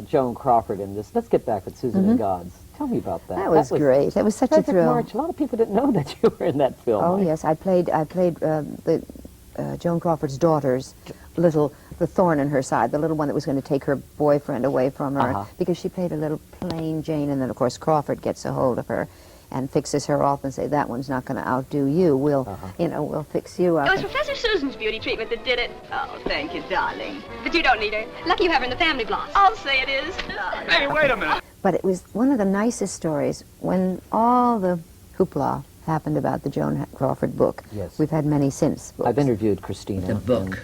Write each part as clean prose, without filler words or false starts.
Joan Crawford in this. Let's get back with Susan and Gods. Tell me about that. That was great. That was such a thrill. March. A lot of people didn't know that you were in that film. Oh, yes. I played Joan Crawford's daughter's the thorn in her side, the little one that was going to take her boyfriend away from her, because she played a little plain Jane, and then, of course, Crawford gets a hold of her and fixes her off and say, that one's not going to outdo you. We'll, we'll fix you up. It was Professor Susan's beauty treatment that did it. Oh, thank you, darling. But you don't need her. Lucky you have her in the family block. I'll say it is. Hey, wait a minute. But it was one of the nicest stories when all the hoopla happened about the Joan Crawford book. Yes. We've had many since. Books. I've interviewed Christina. The book,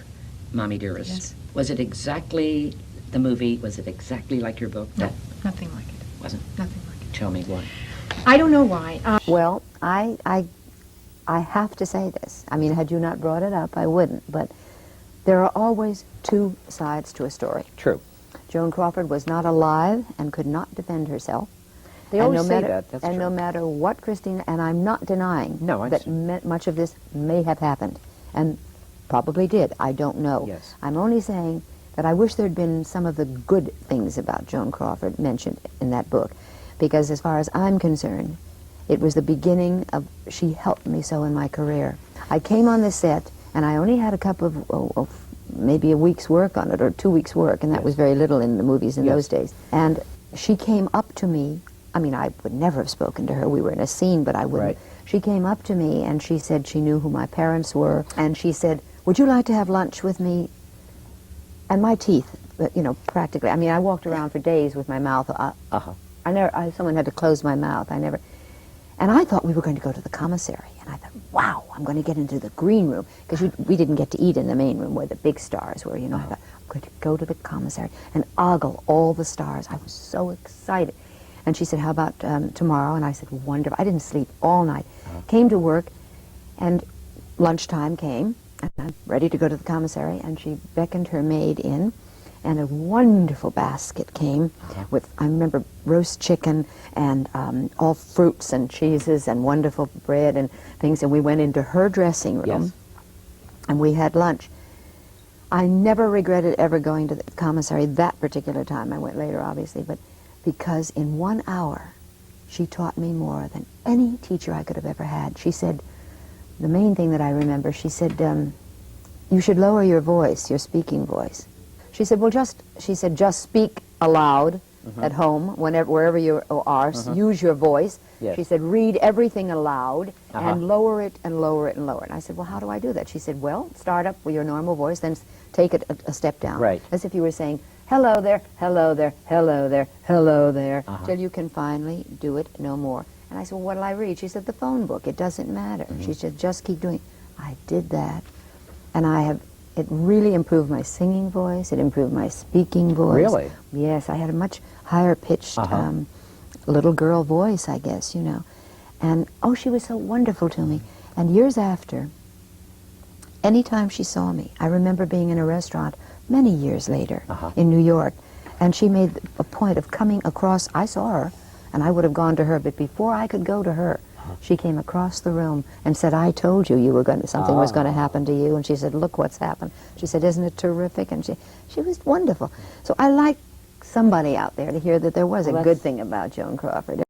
Mommie Dearest. Yes. Was it exactly the movie? Was it exactly like your book? No, nothing like it. Wasn't? Nothing like it. Tell me why. I don't know why. Well, I have to say this. I mean, had you not brought it up, I wouldn't. But there are always two sides to a story. True. Joan Crawford was not alive and could not defend herself. They always say that. That's and true. no matter what Christina, and I'm not denying that much of this may have happened, and probably did. I don't know. Yes. I'm only saying that I wish there'd been some of the good things about Joan Crawford mentioned in that book, because as far as I'm concerned, it was the beginning of, she helped me so in my career. I came on the set, and I only had a couple of maybe a week's work on it, or 2 weeks' work, and that was very little in the movies in those days. And she came up to me. I mean, I would never have spoken to her. We were in a scene, but I wouldn't. Right. She came up to me, and she said she knew who my parents were, and she said, would you like to have lunch with me? And my teeth, practically, I mean, I walked around for days with my mouth. Someone had to close my mouth. And I thought we were going to go to the commissary. And I thought, wow, I'm going to get into the green room. Because we didn't get to eat in the main room where the big stars were, I thought, I'm going to go to the commissary and ogle all the stars. I was so excited. And she said, how about tomorrow? And I said, wonderful. I didn't sleep all night. Came to work, and lunchtime came, and I'm ready to go to the commissary. And she beckoned her maid in, and a wonderful basket came with, I remember, roast chicken and all fruits and cheeses and wonderful bread and things. And we went into her dressing room, and we had lunch. I never regretted ever going to the commissary that particular time. I went later, obviously, but because in 1 hour, she taught me more than any teacher I could have ever had. She said, the main thing that I remember, she said, you should lower your voice, your speaking voice. She said, well, just speak aloud at home, wherever you are, use your voice. Yes. She said, read everything aloud and lower it and lower it and lower it. And I said, well, how do I do that? She said, well, start up with your normal voice, then take it a step down. Right. As if you were saying, hello there, hello there, hello there, hello there, till you can finally do it no more. And I said, well, what'll I read? She said, the phone book. It doesn't matter. She said, just keep doing it. I did that, and it really improved my singing voice. It improved my speaking voice. Really? Yes, I had a much higher pitched little girl voice, I guess, And, she was so wonderful to me. And years after, anytime she saw me, I remember being in a restaurant many years later in New York, and she made a point of coming across. I saw her, and I would have gone to her, but before I could go to her, she came across the room and said, I told you something was going to happen to you. And she said, look what's happened. She said, isn't it terrific? And she was wonderful. So I like somebody out there to hear that there was a good thing about Joan Crawford.